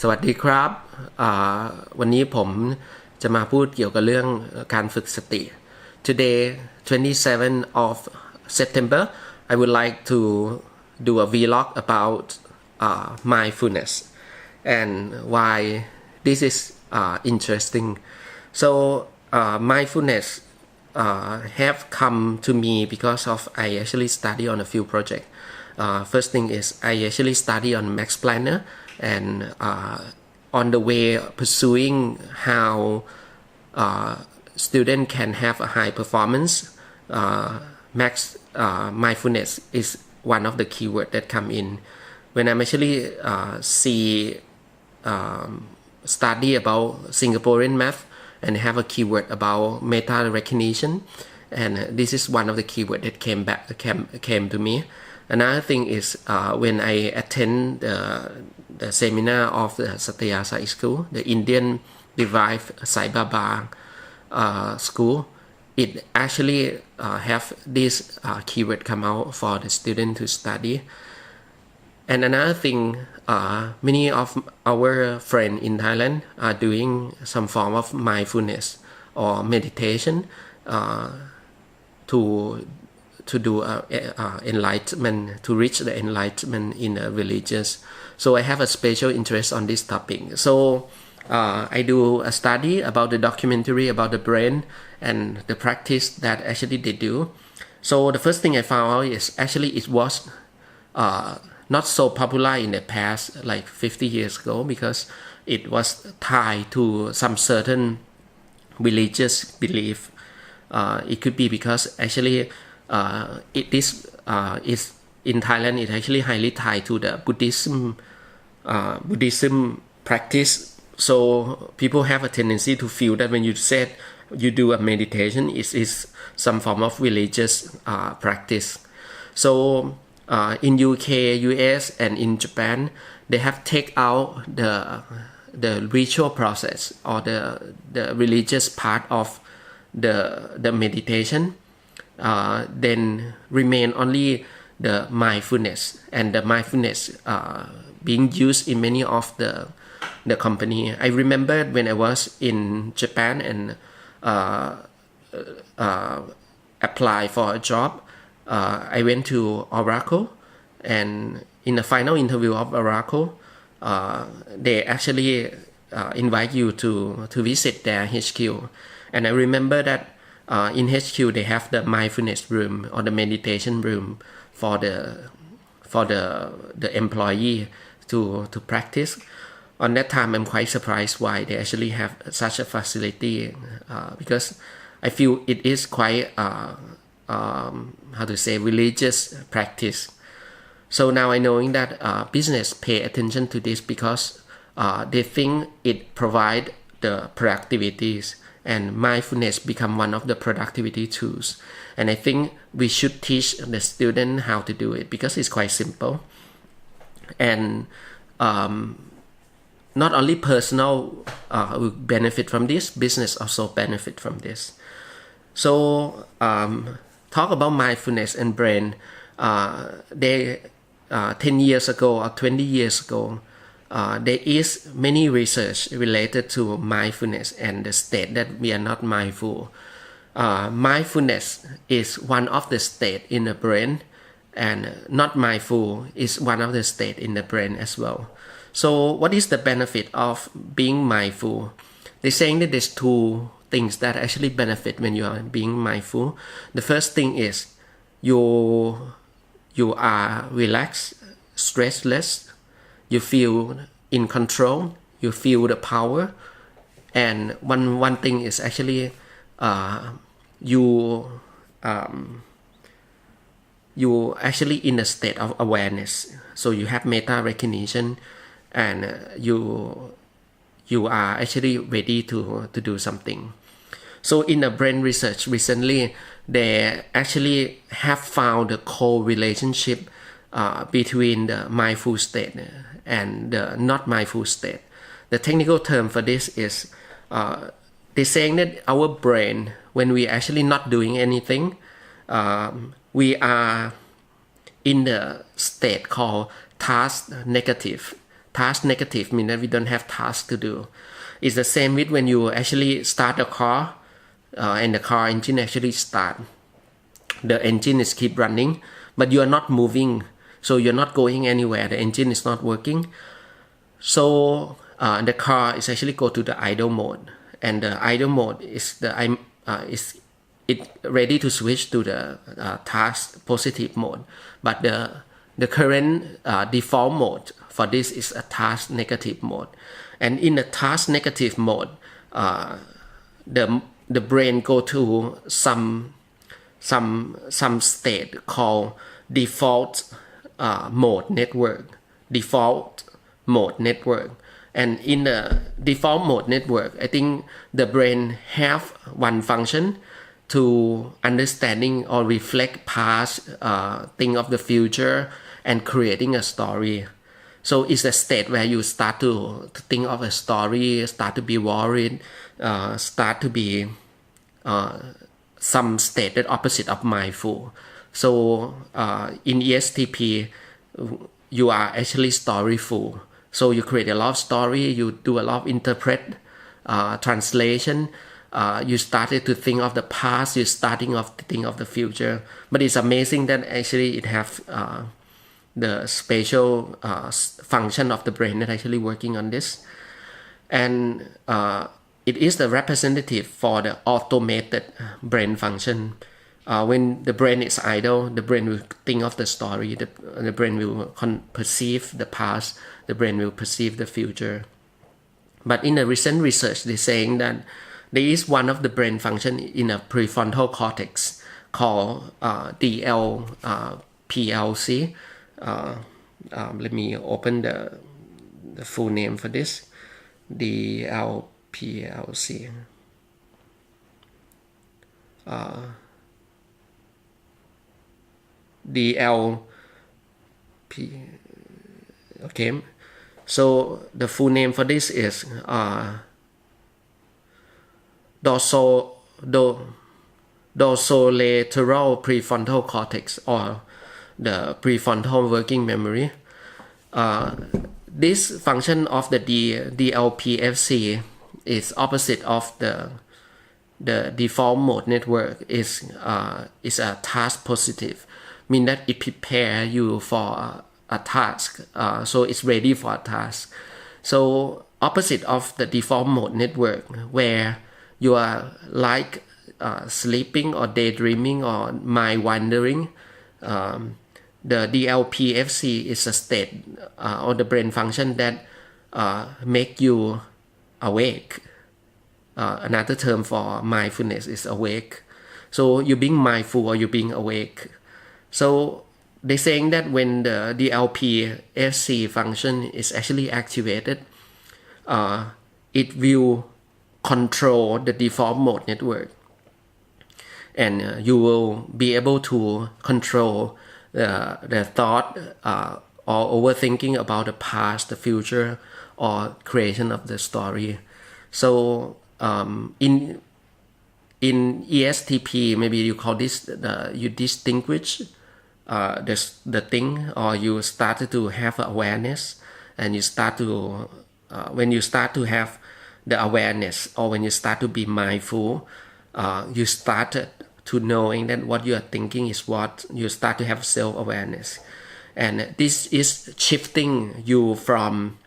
สวัสดีครับวันนี้ผมจะมาพูดเกี่ยวกับเรื่องการฝึกสติ Today 27th of September I would like to do a vlog about mindfulness and why this is interesting so mindfulness have come to me because of I actually study on a few projects first thing is I actually study on Max Planner and on the way pursuing how student can have a high performance mindfulness is one of the keyword that come in when I'm actually see study about Singaporean math and have a keyword about meta recognition and this is one of the keyword that came to me. Another thing is when I attend the seminar of the Satya Sai School, the Indian Derived Sai Baba school, it actually have this keyword come out for the student to study. And another thing, many of our friends in Thailand are doing some form of mindfulness or meditation to do enlightenment, to reach the enlightenment in religious. So I have a special interest on this topic. So I do a study about the documentary about the brain and the practice that actually they do. So the first thing I found out is actually it was not so popular in the past, like 50 years ago, because it was tied to some certain religious belief. It could be because actually is in Thailand. It actually highly tied to the Buddhism practice. So people have a tendency to feel that when you said you do a meditation, it is some form of religious practice. So in UK, US, and in Japan, they have take out the ritual process or the religious part of the meditation. Then remain only the mindfulness, and the mindfulness being used in many of the company. I remember when I was in Japan and apply for a job, I went to Oracle, and in the final interview of Oracle, they actually invite you to visit their HQ, and I remember that in HQ they have the mindfulness room or the meditation room for the employee to practice. On that time, I'm quite surprised why they actually have such a facility because I feel it is quite religious practice. So now I knowing that business pay attention to this because they think it provide the productivities, and mindfulness become one of the productivity tools. And I think we should teach the student how to do it because it's quite simple. And not only personal will benefit from this, business also benefit from this. So talk about mindfulness and brain. 10 years ago or 20 years ago, there is many research related to mindfulness and the state that we are not mindful. Mindfulness is one of the state in the brain, and not mindful is one of the state in the brain as well. So what is the benefit of being mindful? They're saying that there's two things that actually benefit when you are being mindful. The first thing is you are relaxed, stressless, you feel in control, you feel the power, and one thing is actually you actually in a state of awareness. So you have meta recognition, and you are actually ready to do something. So in a brain research recently, they actually have found a correlationship between the mindful state and the not mindful state. The technical term for this is they're saying that our brain, when we actually not doing anything, we are in the state called task negative. task negative means that we don't have tasks to do. It's the same with when you actually start a car and the car engine actually start. The engine is keep running, but you are not moving, so you're not going anywhere. The engine is not working. So the car is actually go to the idle mode, and the idle mode is it ready to switch to the task positive mode. But the current default mode for this is a task negative mode, and in the task negative mode, the brain go to some state called default mode network. And in the default mode network, I think the brain have one function to understanding or reflect past thing of the future and creating a story. So it's a state where you start to think of a story, start to be worried, start to be some state that opposite of mindful. So in ESTP, you are actually storyful. So you create a lot of story, you do a lot of interpret, translation, you started to think of the past, you're starting to think of the future. But it's amazing that actually it have the spatial function of the brain that actually working on this. And it is the representative for the automated brain function. When the brain is idle, the brain will think of the story, the brain will perceive the past, the brain will perceive the future. But in the recent research, they're saying that there is one of the brain function in a prefrontal cortex called DLPLC. Let me open the full name for this. DLPLC. DLP. Okay. So the full name for this is dorsolateral prefrontal cortex, or the prefrontal working memory. This function of the DLPFC is opposite of the default mode network. Is a task positive, mean that it prepare you for a task, so it's ready for a task. So opposite of the default mode network, where you are like sleeping or daydreaming or mind wandering, the DLPFC is a state or the brain function that make you awake. Another term for mindfulness is awake. So you're being mindful or you're being awake. So they're saying that when the DLPFC function is actually activated, it will control the default mode network, and you will be able to control the thought or overthinking about the past, the future, or creation of the story. So in ESTP, maybe you call this you distinguish the thing, or you started to have awareness, and you start to when you start to have the awareness, or when you start to be mindful, you started to knowing that what you are thinking is what you start to have self-awareness, and this is shifting you from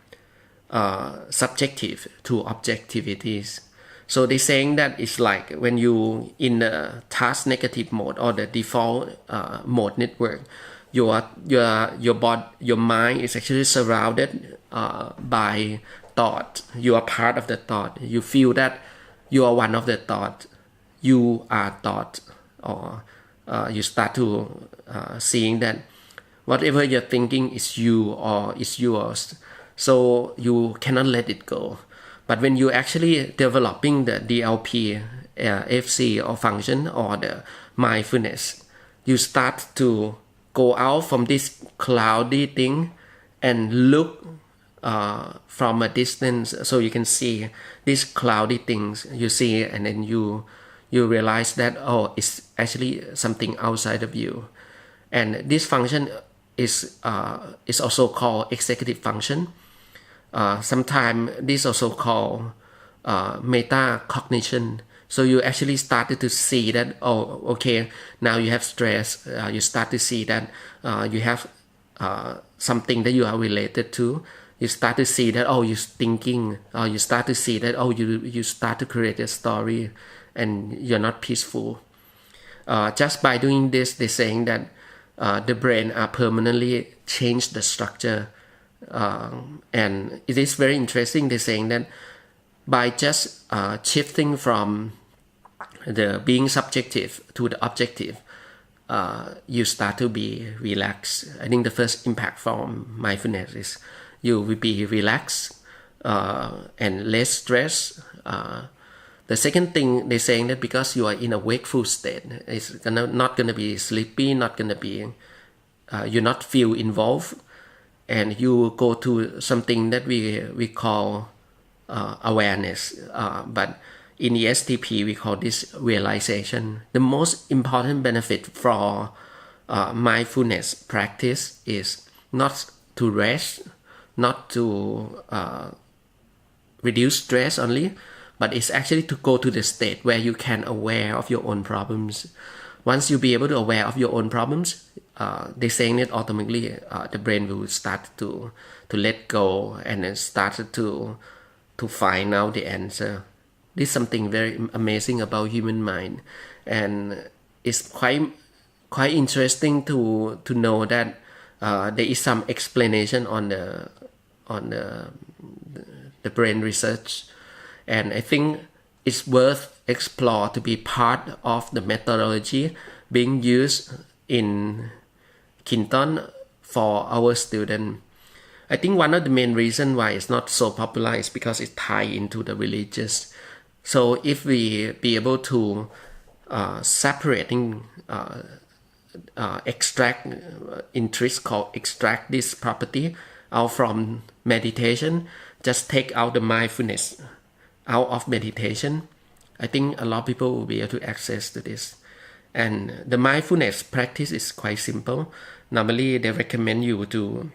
subjective to objectivities. So they're saying that it's like when you in the task negative mode or the default mode network, your mind is actually surrounded by thought. You are part of the thought. You feel that you are one of the thought. You are thought, or you start to seeing that whatever you're thinking is you or is yours. So you cannot let it go. But when you actually developing the DLP FC or function or the mindfulness, you start to go out from this cloudy thing and look from a distance, so you can see these cloudy things you see, and then you realize that it's actually something outside of you. And this function is also called executive function. Sometimes this also called metacognition. So you actually started to see that, oh, okay, now you have stress. You start to see that you have something that you are related to. You start to see that, oh, you're thinking. You start to see that, oh, you start to create a story and you're not peaceful. Just by doing this, they're saying that the brain are permanently change the structure. And it is very interesting. They're saying that by just shifting from the being subjective to the objective, you start to be relaxed. I think the first impact from mindfulness is you will be relaxed and less stress. The second thing they're saying that because you are in a wakeful state, it's not gonna be sleepy, not gonna be you not feel involved, and you go to something that we call awareness, but in ESTP we call this realization. The most important benefit for mindfulness practice is not to rest, not to reduce stress only, but it's actually to go to the state where you can aware of your own problems. Once you be able to aware of your own problems, they're saying that automatically the brain will start to let go and then start to find out the answer. This is something very amazing about human mind, and it's quite interesting to know that there is some explanation on the brain research, and I think it's worth explore to be part of the methodology being used in Kinton for our students. I think one of the main reasons why it's not so popular is because it ties into the religious. So if we be able to extract interest called extract this property out from meditation, just take out the mindfulness out of meditation, I think a lot of people will be able to access to this. And the mindfulness practice is quite simple. Normally they recommend you to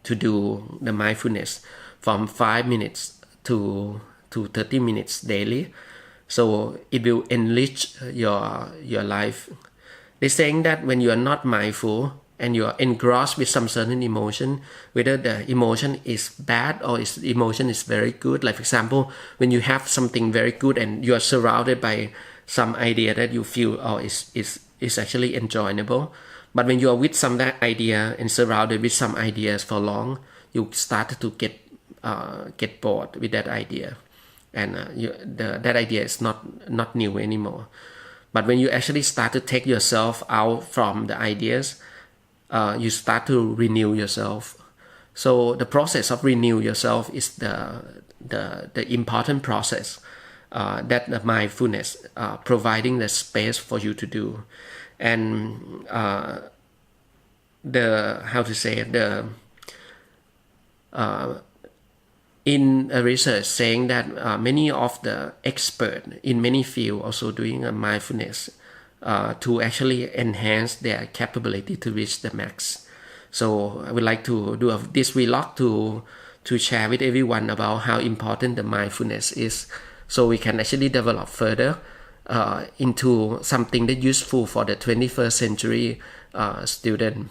do the mindfulness from 5 minutes to 30 minutes daily. So it will enrich your life. They're saying that when you are not mindful and you are engrossed with some certain emotion, whether the emotion is bad or emotion is very good. Like for example, when you have something very good and you are surrounded by some idea that you feel is actually enjoyable. But when you are with some that idea and surrounded with some ideas for long, you start to get bored with that idea, and that idea is not new anymore. But when you actually start to take yourself out from the ideas, you start to renew yourself. So the process of renew yourself is the important process that the mindfulness providing the space for you to do. And in a research saying that many of the experts in many fields also doing a mindfulness to actually enhance their capability to reach the max. So I would like to do this vlog to share with everyone about how important the mindfulness is, so we can actually develop further into something that useful for the 21st century student.